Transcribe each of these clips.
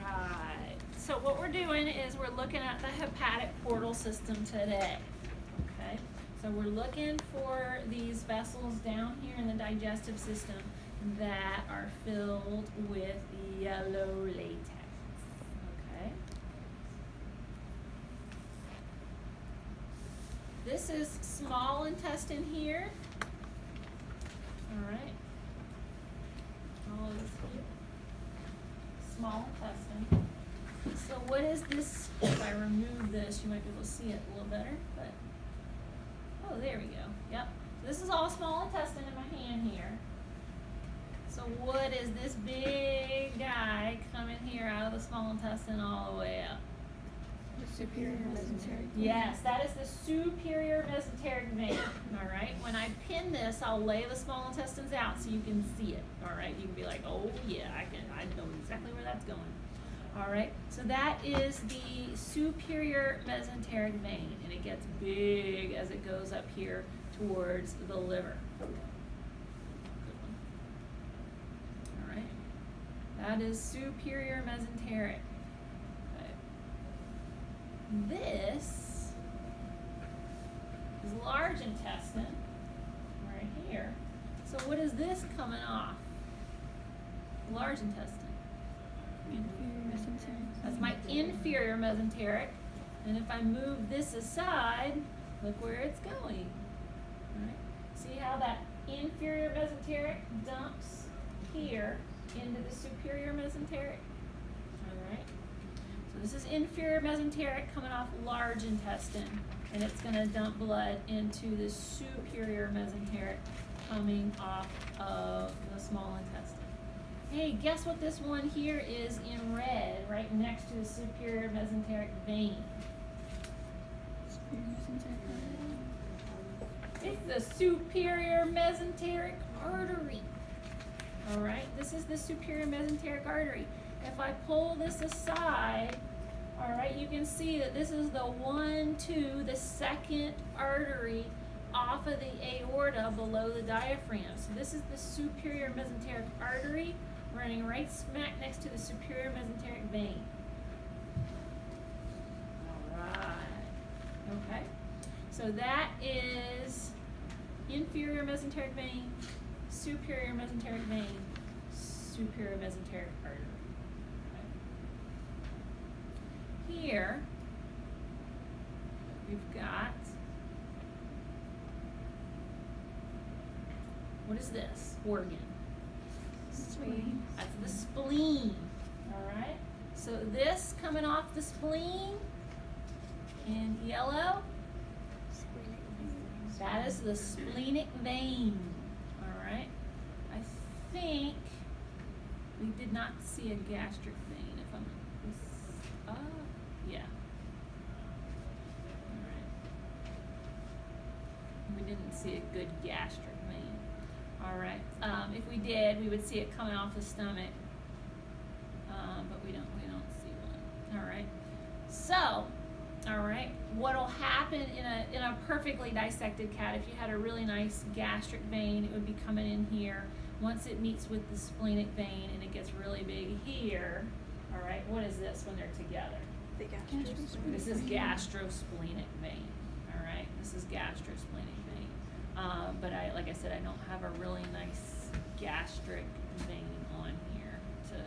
right. So what we're doing is we're looking at the hepatic portal system today. Okay. So we're looking for these vessels down here in the digestive system that are filled with yellow latex. Okay. This is small intestine here. All right. All of this here. Small intestine. So what is this? If I remove this, you might be able to see it a little better. But oh, there we go. Yep. This is all small intestine in my hand here. So what is this big guy coming here out of the small intestine all the way up? The superior mesenteric. Yes, that is the superior mesenteric vein. All right. When I pin this, I'll lay the small intestines out so you can see it. All right. You can be like, oh yeah, I know exactly where that's going. All right. So that is the superior mesenteric vein, and it gets big as it goes up here towards the liver. All right. That is superior mesenteric. This is large intestine right here. So what is this coming off? Large intestine. Inferior mesenteric. That's my inferior mesenteric. And if I move this aside, look where it's going. All right. See how that inferior mesenteric dumps here into the superior mesenteric? All right. So this is inferior mesenteric coming off large intestine, and it's going to dump blood into the superior mesenteric coming off of the small intestine. Hey, guess what this one here is in red, right next to the superior mesenteric vein? Superior mesenteric artery. It's the superior mesenteric artery. All right, this is the superior mesenteric artery. If I pull this aside, all right, you can see that this is the second artery off of the aorta below the diaphragm. So this is the superior mesenteric artery running right smack next to the superior mesenteric vein. All right, okay. So that is inferior mesenteric vein, superior mesenteric vein, superior mesenteric artery. Here, we've got, what is this organ? Spleen. That's the spleen, all right? So this coming off the spleen in yellow, Splenic vein. that is the splenic vein, all right? I think we did not see a gastric vein, if I'm, yeah. All right. We didn't see a good gastric vein. All right. If we did, we would see it coming off the stomach, but we don't see one. All right. So, all right, what'll happen in a perfectly dissected cat? If you had a really nice gastric vein, it would be coming in here. Once it meets with the splenic vein and it gets really big here. All right. What is this when they're together? The gastrosplenic. This is gastrosplenic vein. All right, this is gastrosplenic vein. But like I said, I don't have a really nice gastric vein on here to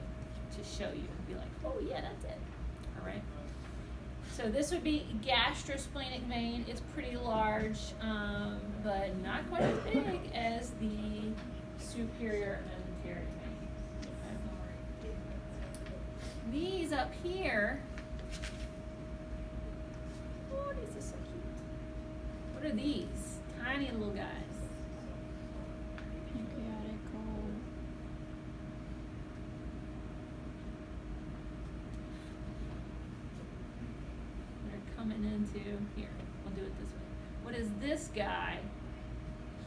show you and be like, oh yeah, that's it. All right. So this would be gastrosplenic vein. It's pretty large, but not quite as big as the superior mesenteric vein. Okay. These up here. Oh, these are so cute. What are these? Tiny little guys. Pancreatic colon. They're coming into here. We'll do it this way. What is this guy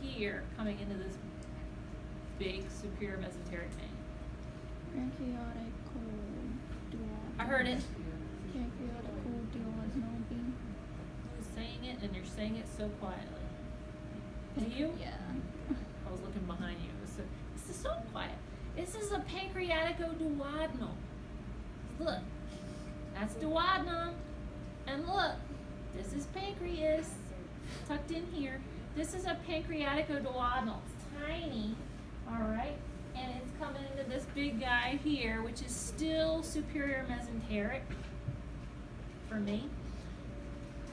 here coming into this big superior mesenteric vein? Pancreatic colon. I heard it. Pancreatic colon duodenal vein. Who's saying it, and you're saying it so quietly. Do you? Yeah. I was looking behind you. This is so quiet. This is a pancreaticoduodenal. Look, that's duodenum. And look, this is pancreas, tucked in here. This is a pancreaticoduodenal. It's tiny, all right? And it's coming into this big guy here, which is still superior mesenteric for me.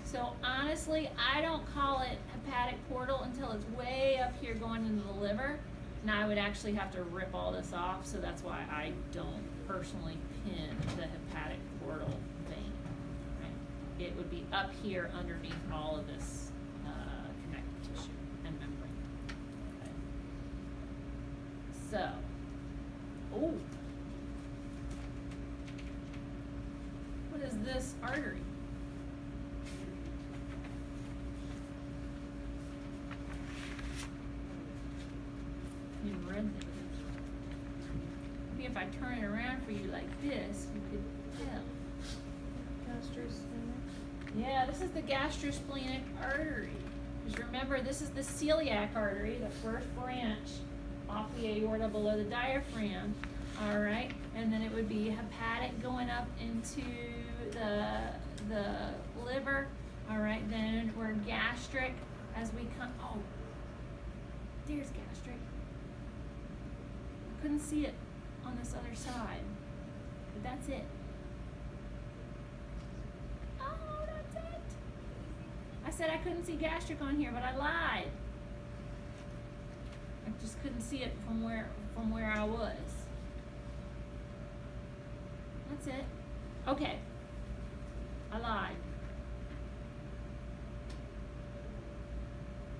So honestly, I don't call it hepatic portal until it's way up here going into the liver. Now I would actually have to rip all this off, so that's why I don't personally pin the hepatic portal vein. Right? It would be up here underneath all of this connective tissue and membrane. Okay. So, oh, what is this artery? In red there. Maybe if I turn it around for you like this, you could tell. Yeah, this is the gastrosplenic artery. Just remember, this is the celiac artery, the first branch off the aorta below the diaphragm. All right, and then it would be hepatic going up into the liver. All right, then we're gastric as we come. Oh, there's gastric. Couldn't see it on this other side, but that's it. Oh, that's it. I said I couldn't see gastric on here, but I lied. I just couldn't see it from where I was. That's it. Okay. I lied.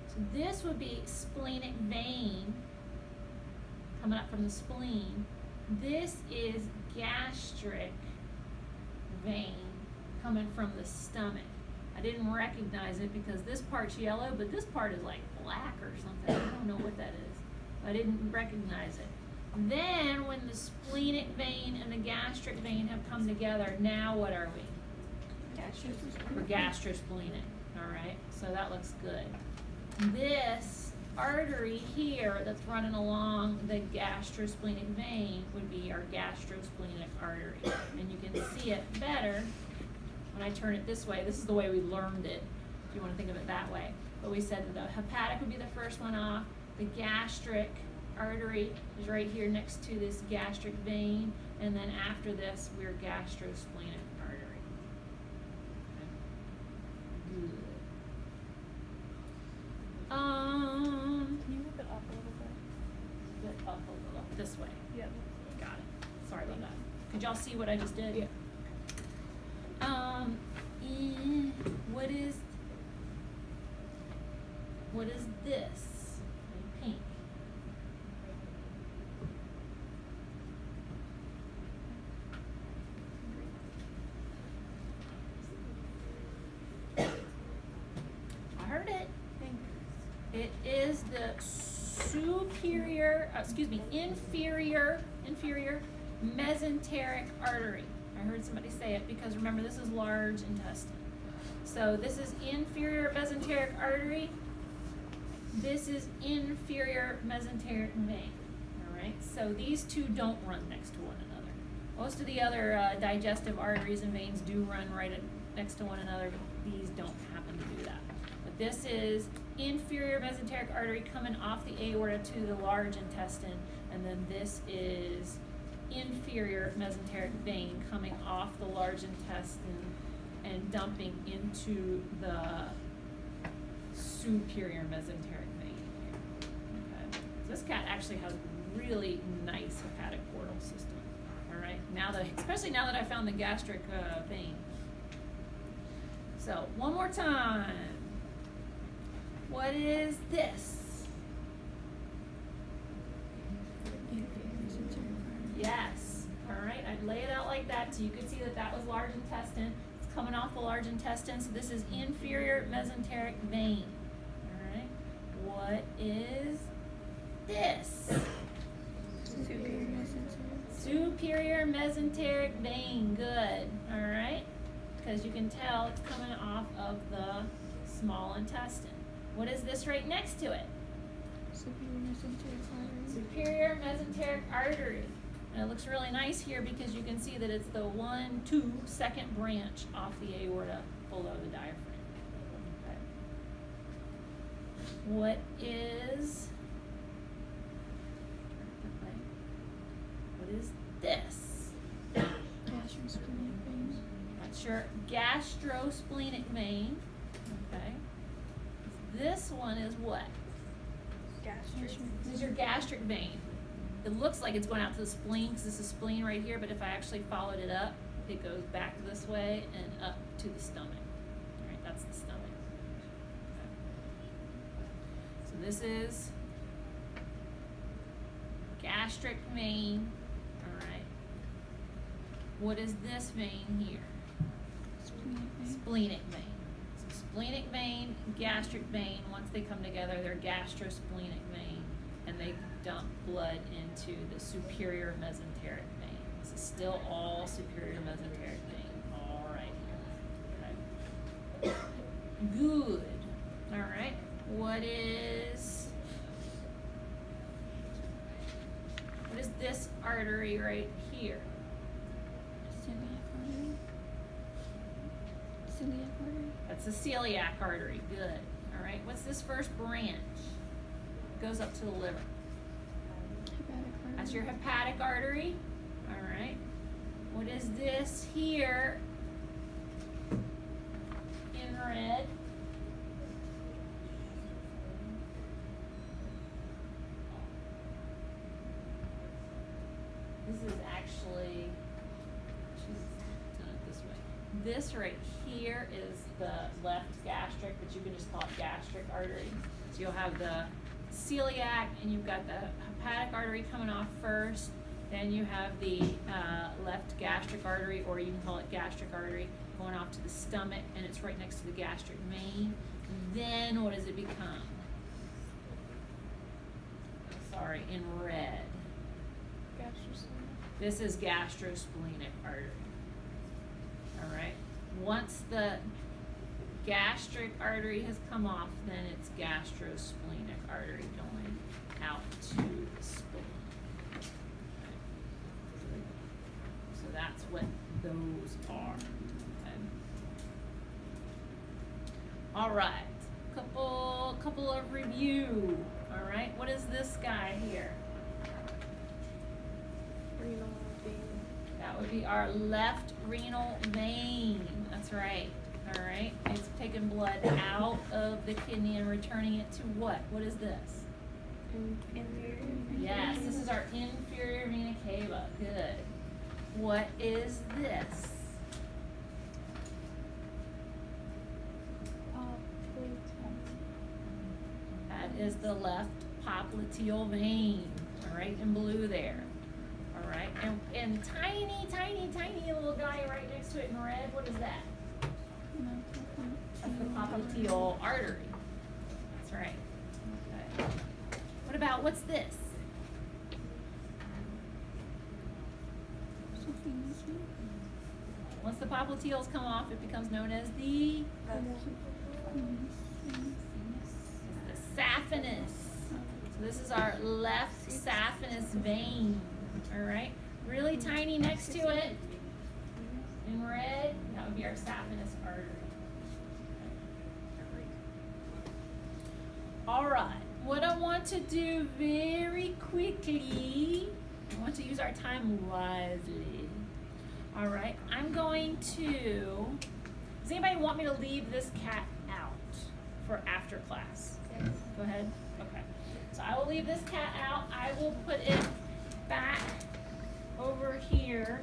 So this would be splenic vein coming up from the spleen. This is gastric vein coming from the stomach. I didn't recognize it because this part's yellow, but this part is like black or something. I don't know what that is. I didn't recognize it. Then when the splenic vein and the gastric vein have come together, now what are we? We're gastrosplenic, all right? So that looks good. This artery here that's running along the gastrosplenic vein would be our gastrosplenic artery. And you can see it better when I turn it this way. This is the way we learned it, if you want to think of it that way. But we said that the hepatic would be the first one off. The gastric artery is right here next to this gastric vein. And then after this, we're gastrosplenic artery. Okay. Good. Can you move it up a little bit? Bit up a little, this way. Yeah. Got it. Sorry about that. Could y'all see what I just did? Yeah. What is this? Pink. I heard it. It is the inferior mesenteric artery. I heard somebody say it because remember this is large intestine. So this is inferior mesenteric artery. This is inferior mesenteric vein. All right. So these two don't run next to one another. Most of the other digestive arteries and veins do run next to one another, but these don't happen to do that. But this is inferior mesenteric artery coming off the aorta to the large intestine, and then this is inferior mesenteric vein coming off the large intestine and dumping into the superior mesenteric vein here. Okay. So this cat actually has a really nice hepatic portal system. All right, especially now that I found the gastric vein. So one more time. What is this? Yes. All right, I'd lay it out like that so you could see that that was large intestine. It's coming off the large intestine, so this is inferior mesenteric vein. All right. What is this? Superior mesenteric vein. Good. All right. Because you can tell it's coming off of the small intestine. What is this right next to it? Superior mesenteric artery. Superior mesenteric artery. And it looks really nice here because you can see that it's the second branch off the aorta below the diaphragm. Okay. What is this? Gastrosplenic vein. That's your gastrosplenic vein. Okay. This one is what? Gastric. This is your gastric vein. It looks like it's going out to the spleen because this is spleen right here, but if I actually followed it up, it goes back this way and up to the stomach. All right, that's the stomach. Okay. So this is gastric vein. All right. What is this vein here? Splenic vein. Splenic vein. So splenic vein, gastric vein, once they come together, they're gastrosplenic vein, and they dump blood into the superior mesenteric vein. This is still all superior mesenteric vein. All right here. Okay. Good. All right. What is this artery right here? Celiac artery. Celiac artery. That's the celiac artery. Good. All right. What's this first branch? Goes up to the liver. Hepatic artery. That's your hepatic artery. All right. What is this here in red? This is actually, she's done it this way. This right here is the left gastric, but you can just call it gastric artery. So you'll have the celiac, and you've got the hepatic artery coming off first. Then you have the left gastric artery, or you can call it gastric artery, going off to the stomach, and it's right next to the gastric vein. Then what does it become? Sorry, in red. Gastrosplenic. This is gastrosplenic artery. All right. Once the gastric artery has come off, then it's gastrosplenic artery going out to the spleen. Okay. So that's what those are. Okay. All right. Couple of review. All right. What is this guy here? Renal vein. That would be our left renal vein. That's right. All right. It's taking blood out of the kidney and returning it to what? What is this? Inferior. Yes, this is our inferior vena cava. Good. What is this? That is the left popliteal vein. All right, in blue there. All right, and tiny little guy right next to it in red. What is that? That's the popliteal artery. That's right. Okay. What about, what's this? Once the popliteals come off, it becomes known as the saphenous. So this is our left saphenous vein. All right, really tiny next to it in red. That would be our saphenous artery. All right, what I want to do very quickly, I want to use our time wisely. All right, I'm going to, does anybody want me to leave this cat out for after class? Yes. Go ahead. Okay. So I will leave this cat out. I will put it back over here